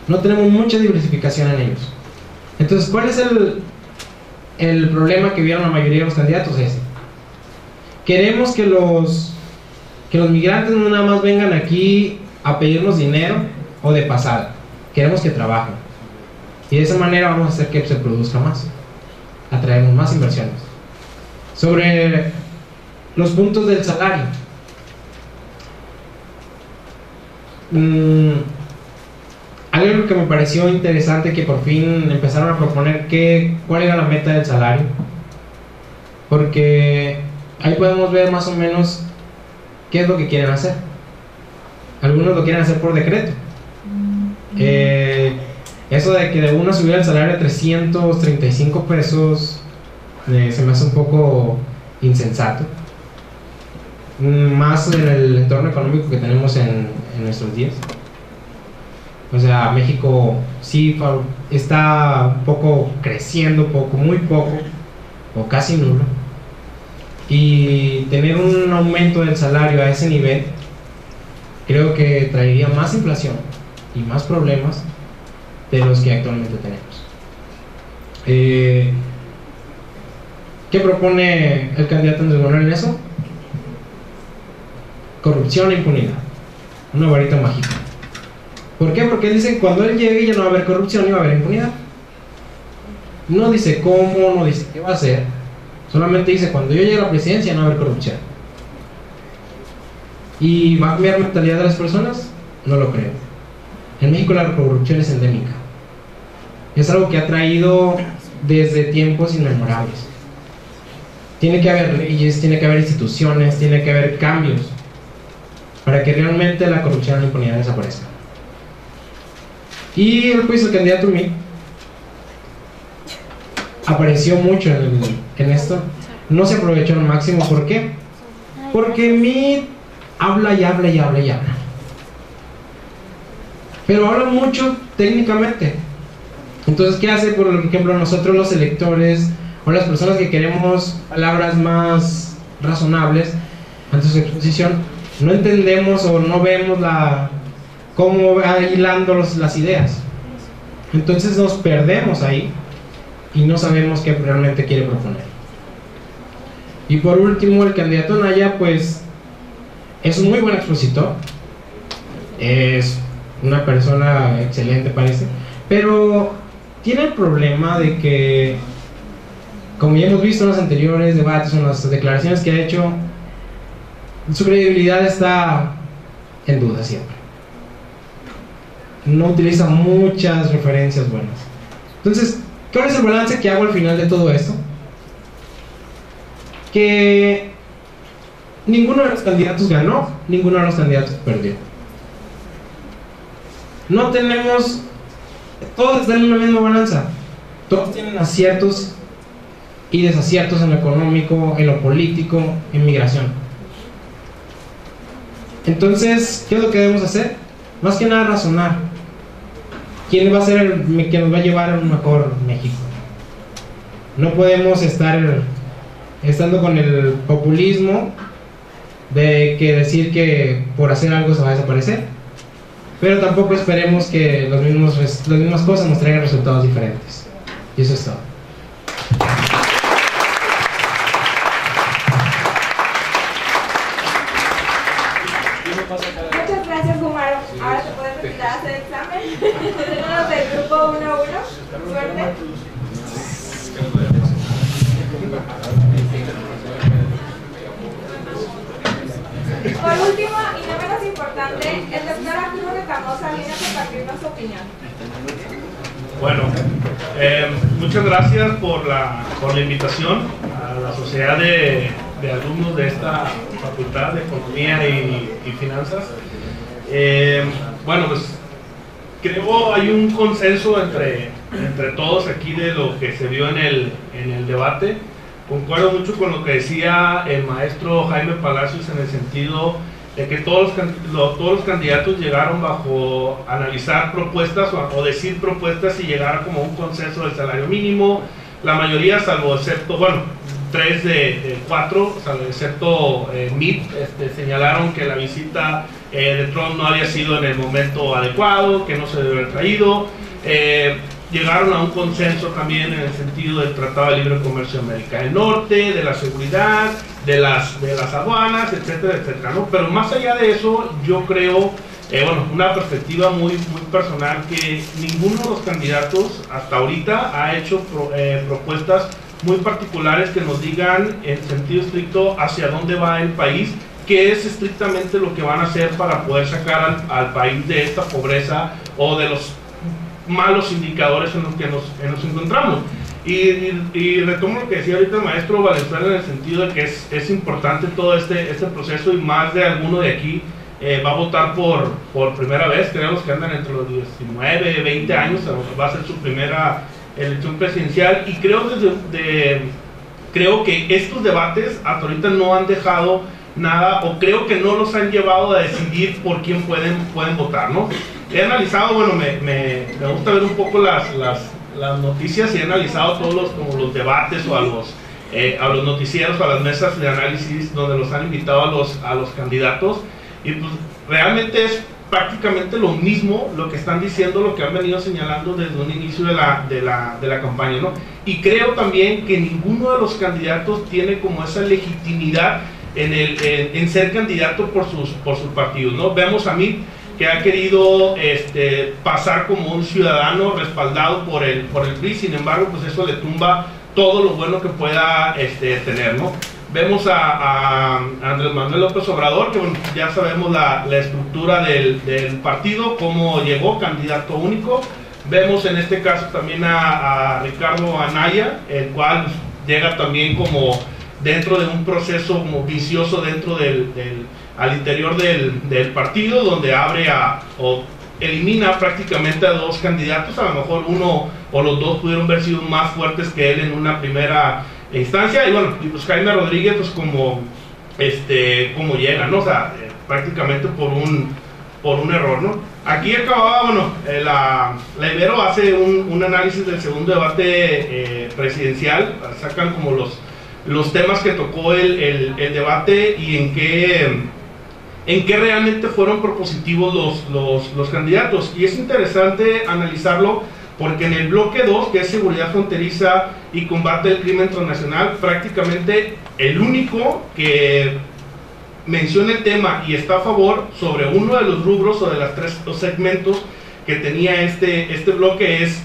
No tenemos mucha diversificación en ellos. Entonces, ¿cuál es el problema que vieron la mayoría de los candidatos? Queremos que los migrantes no nada más vengan aquí a pedirnos dinero o de pasada, queremos que trabajen. Y de esa manera vamos a hacer que se produzca más, atraemos más inversiones. Sobre los puntos del salario, algo que me pareció interesante, que por fin empezaron a proponer cuál era la meta del salario, porque ahí podemos ver más o menos qué es lo que quieren hacer. Algunos lo quieren hacer por decreto. Eso de que de uno subiera el salario a 335 pesos se me hace un poco insensato, más en el entorno económico que tenemos en nuestros días. O sea, México sí está un poco creciendo, muy poco o casi nulo, y tener un aumento del salario a ese nivel creo que traería más inflación y más problemas de los que actualmente tenemos. ¿Qué propone el candidato Andrés Manuel en eso? Corrupción e impunidad, una varita mágica. ¿Por qué? Porque él dice que cuando él llegue ya no va a haber corrupción y va a haber impunidad. No dice cómo, no dice qué va a hacer, solamente dice cuando yo llegue a la presidencia no va a haber corrupción. ¿Y va a cambiar la mentalidad de las personas? No lo creo. En México la corrupción es endémica, es algo que ha traído desde tiempos inmemorables. Tiene que haber leyes, tiene que haber instituciones, tiene que haber cambios para que realmente la corrupción y la impunidad desaparezcan. Y pues el candidato Meade apareció mucho en esto, no se aprovechó al máximo. ¿Por qué? Porque Meade habla y habla y habla y habla, pero habla mucho técnicamente. Entonces, ¿qué hace? Por ejemplo, nosotros los electores o las personas que queremos palabras más razonables ante su exposición, no entendemos o no vemos cómo va hilando las ideas. Entonces nos perdemos ahí y no sabemos qué realmente quiere proponer. Y por último, el candidato Anaya, pues es un muy buen expositor, es una persona excelente, parece, pero tiene el problema de que, como ya hemos visto en los anteriores debates, en las declaraciones que ha hecho, su credibilidad está en duda siempre. No utiliza muchas referencias buenas. Entonces, ¿cuál es el balance que hago al final de todo esto? Que ninguno de los candidatos ganó, ninguno de los candidatos perdió. No tenemos, todos están en una misma balanza, todos tienen aciertos y desaciertos en lo económico, en lo político, en migración. Entonces, ¿qué es lo que debemos hacer? Más que nada razonar. ¿Quién va a ser el que nos va a llevar a un mejor México? No podemos estar estando con el populismo de que decir que por hacer algo se va a desaparecer, pero tampoco esperemos que las mismas cosas nos traigan resultados diferentes. Y eso es todo. Muchas gracias, Gumaro. Ahora te puedes retirar a hacer examen. Tenemos del grupo 1-1. Suerte. Por último, y no menos importante, el doctor Arturo Retamosa viene a compartirnos su opinión. Bueno, muchas gracias por la invitación a la sociedad de alumnos de esta Facultad de Economía y Finanzas. Bueno, pues creo hay un consenso entre todos aquí de lo que se vio en el debate. Concuerdo mucho con lo que decía el maestro Jaime Palacios en el sentido de que todos los candidatos llegaron bajo analizar propuestas o decir propuestas y llegar como a un consenso del salario mínimo. La mayoría, salvo excepto, bueno, 3 de 4, excepto MIT, señalaron que la visita de Trump no había sido en el momento adecuado, que no se debe haber traído. Llegaron a un consenso también en el sentido del Tratado de Libre Comercio de América del Norte, de la seguridad, de las aduanas, etcétera, etcétera, ¿no? Pero más allá de eso, yo creo, bueno, una perspectiva muy personal, que ninguno de los candidatos hasta ahorita ha hecho propuestas muy particulares que nos digan en sentido estricto hacia dónde va el país, qué es estrictamente lo que van a hacer para poder sacar al país de esta pobreza o de los malos indicadores en los que nos encontramos. Y retomo lo que decía ahorita el maestro Valenzuela en el sentido de que es importante todo este proceso, y más de alguno de aquí va a votar por primera vez. Tenemos que andan entre los 19, 20 años, va a ser su primera elección presidencial, y creo que estos debates hasta ahorita no han dejado nada, o creo que no los han llevado a decidir por quién pueden votar, ¿no? He analizado, bueno, me gusta ver un poco las noticias, y he analizado todos los debates o a los noticieros, a las mesas de análisis donde los han invitado a los candidatos, y pues realmente es prácticamente lo mismo lo que están diciendo, lo que han venido señalando desde un inicio de la campaña, ¿no? Y creo también que ninguno de los candidatos tiene como esa legitimidad en ser candidato por sus partidos, ¿no? Vemos a mí que ha querido pasar como un ciudadano respaldado por el PRI, sin embargo, pues eso le tumba todo lo bueno que pueda tener, ¿no? Vemos a Andrés Manuel López Obrador, que bueno, ya sabemos la estructura del partido, cómo llegó candidato único. Vemos en este caso también a Ricardo Anaya, el cual llega también como dentro de un proceso como vicioso dentro al interior del partido, donde abre o elimina prácticamente a 2 candidatos. A lo mejor uno o los 2 pudieron haber sido más fuertes que él en una primera instancia, y bueno, y pues Jaime Rodríguez, pues como llega, ¿no? O sea, prácticamente por un error, ¿no? Aquí acababa, bueno, la Ibero hace un análisis del segundo debate presidencial, sacan como los temas que tocó el debate y en qué realmente fueron propositivos los candidatos. Y es interesante analizarlo porque en el bloque 2, que es seguridad fronteriza y combate del crimen transnacional, prácticamente el único que menciona el tema y está a favor sobre uno de los rubros o de los segmentos que tenía este bloque es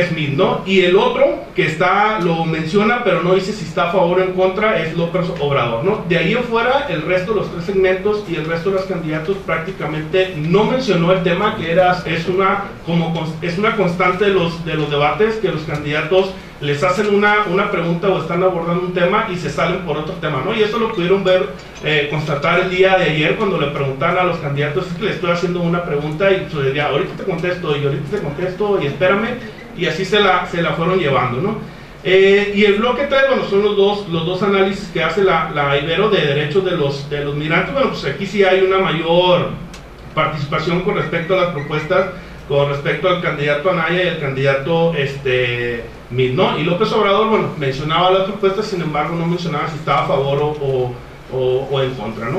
Smith, ¿no? Y el otro que lo menciona pero no dice si está a favor o en contra es López Obrador, ¿no? De ahí en fuera el resto de los 3 segmentos y el resto de los candidatos prácticamente no mencionó el tema, que es una constante de los debates, que los candidatos les hacen una pregunta o están abordando un tema y se salen por otro tema, ¿no? Y eso lo pudieron ver, constatar el día de ayer cuando le preguntaban a los candidatos, es que le estoy haciendo una pregunta y pues decía, ahorita te contesto y ahorita te contesto y espérame, y así se la fueron llevando, ¿no? Y el bloque 3, bueno, son los dos análisis que hace la Ibero de derechos de los migrantes. Bueno, pues aquí sí hay una mayor participación con respecto a las propuestas, con respecto al candidato Anaya y el candidato Smith, ¿no? Y López Obrador, bueno, mencionaba las propuestas, sin embargo no mencionaba si estaba a favor o en contra, ¿no?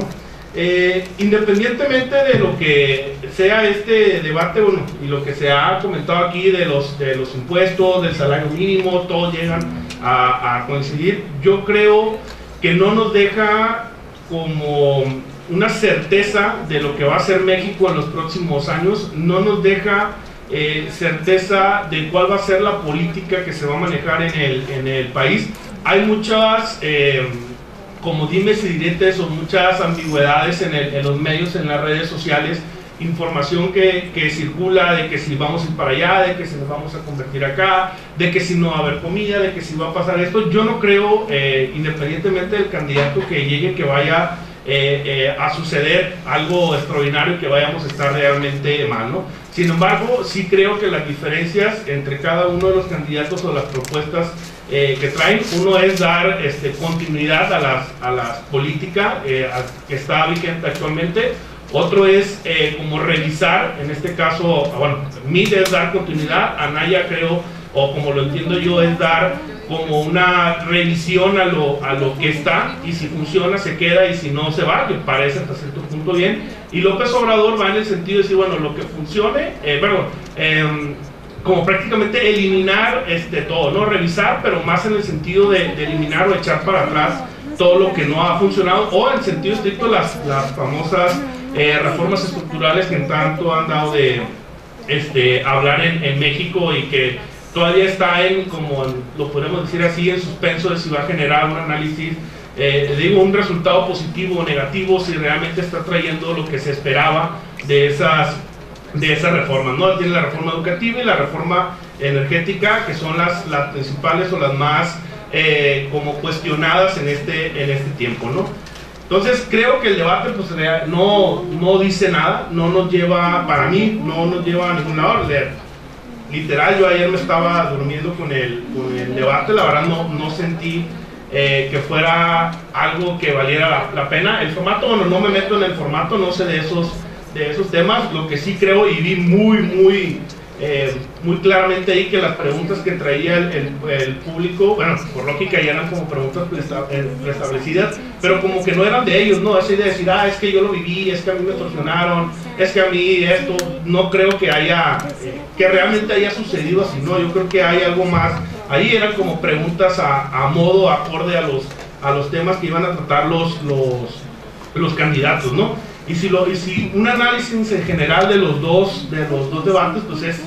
Independientemente de lo que sea este debate, bueno, y lo que se ha comentado aquí de los impuestos, del salario mínimo, todos llegan a coincidir. Yo creo que no nos deja como una certeza de lo que va a ser México en los próximos años, no nos deja certeza de cuál va a ser la política que se va a manejar en el país. Hay muchas como dimes y diretes o muchas ambigüedades en los medios, en las redes sociales, información que circula de que si vamos a ir para allá, de que si nos vamos a convertir acá, de que si no va a haber comida, de que si va a pasar esto. Yo no creo, independientemente del candidato que llegue, que vaya a suceder algo extraordinario, que vayamos a estar realmente mal, ¿no? Sin embargo, sí creo que las diferencias entre cada uno de los candidatos o las propuestas que traen, uno es dar continuidad a la política que está vigente actualmente, otro es como revisar, en este caso, bueno, Smith es dar continuidad, Anaya creo, o como lo entiendo yo, es dar como una revisión a lo que está, y si funciona se queda y si no se va, que parece hasta cierto punto bien. Y López Obrador va en el sentido de decir, bueno, lo que funcione, como prácticamente eliminar todo, ¿no? Revisar, pero más en el sentido de eliminar o echar para atrás todo lo que no ha funcionado, o en sentido estricto las famosas reformas estructurales que en tanto han dado de hablar en México, y que todavía está lo podemos decir así, en suspenso de si va a generar un análisis, un resultado positivo o negativo, si realmente está trayendo lo que se esperaba de esas reformas, ¿no? Tiene la reforma educativa y la reforma energética, que son las principales o las más como cuestionadas en este tiempo, ¿no? Entonces creo que el debate pues no dice nada, no nos lleva, para mí, no nos lleva a ningún lado. Literal, yo ayer me estaba durmiendo con el debate, la verdad no sentí que fuera algo que valiera la pena. El formato, bueno, no me meto en el formato, no sé de esos temas. Lo que sí creo, y vi muy claramente ahí, que las preguntas que traía el público, bueno, por lógica ya eran como preguntas preestablecidas, pero como que no eran de ellos, ¿no? Esa idea de decir, es que yo lo viví, es que a mí me torsionaron, es que a mí esto, no creo que que realmente haya sucedido así, ¿no? Yo creo que hay algo más. Ahí eran como preguntas a modo, acorde a los temas que iban a tratar los candidatos, ¿no? Y si un análisis en general de los dos debates, pues es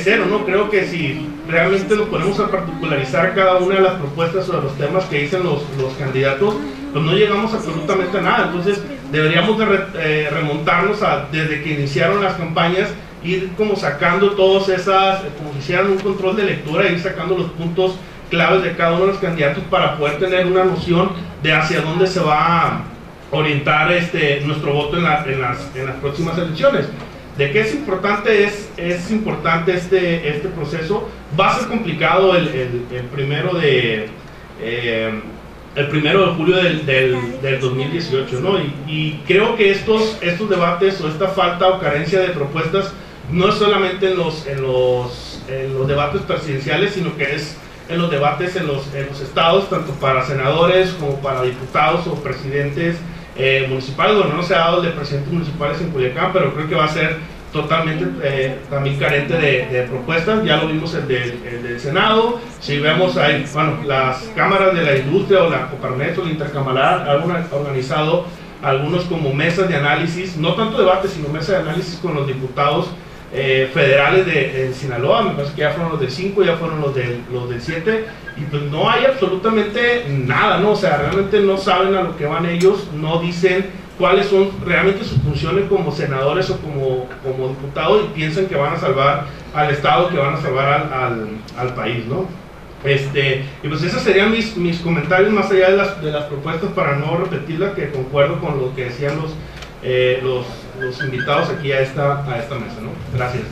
cero, ¿no? Creo que si realmente nos ponemos a particularizar cada una de las propuestas o de los temas que dicen los candidatos, pues no llegamos absolutamente a nada. Entonces deberíamos de remontarnos desde que iniciaron las campañas, ir como sacando todas esas, como si hicieran un control de lectura, ir sacando los puntos claves de cada uno de los candidatos para poder tener una noción de hacia dónde se va a orientar nuestro voto en las próximas elecciones. ¿De qué es importante? Es importante este proceso. Va a ser complicado el primero de julio del 2018, ¿no? Y creo que estos debates, o esta falta o carencia de propuestas, no es solamente en los debates presidenciales, sino que es en los debates en los estados, tanto para senadores como para diputados o presidentes municipales. Bueno, no se ha dado el de presidentes municipales en Culiacán, pero creo que va a ser totalmente también carente de propuestas. Ya lo vimos el del Senado. Si vemos ahí, bueno, las cámaras de la industria o la Coparmex o la Intercamaral han organizado algunos como mesas de análisis, no tanto debate, sino mesas de análisis con los diputados federales de Sinaloa. Me parece que ya fueron los del 5, ya fueron los del 7, y pues no hay absolutamente nada, ¿no? O sea, realmente no saben a lo que van ellos, no dicen cuáles son realmente sus funciones como senadores o como diputados, y piensan que van a salvar al Estado, que van a salvar al país, ¿no? Y pues esos serían mis comentarios, más allá de las propuestas, para no repetirlas, que concuerdo con lo que decían los invitados aquí a esta mesa, ¿no? Gracias.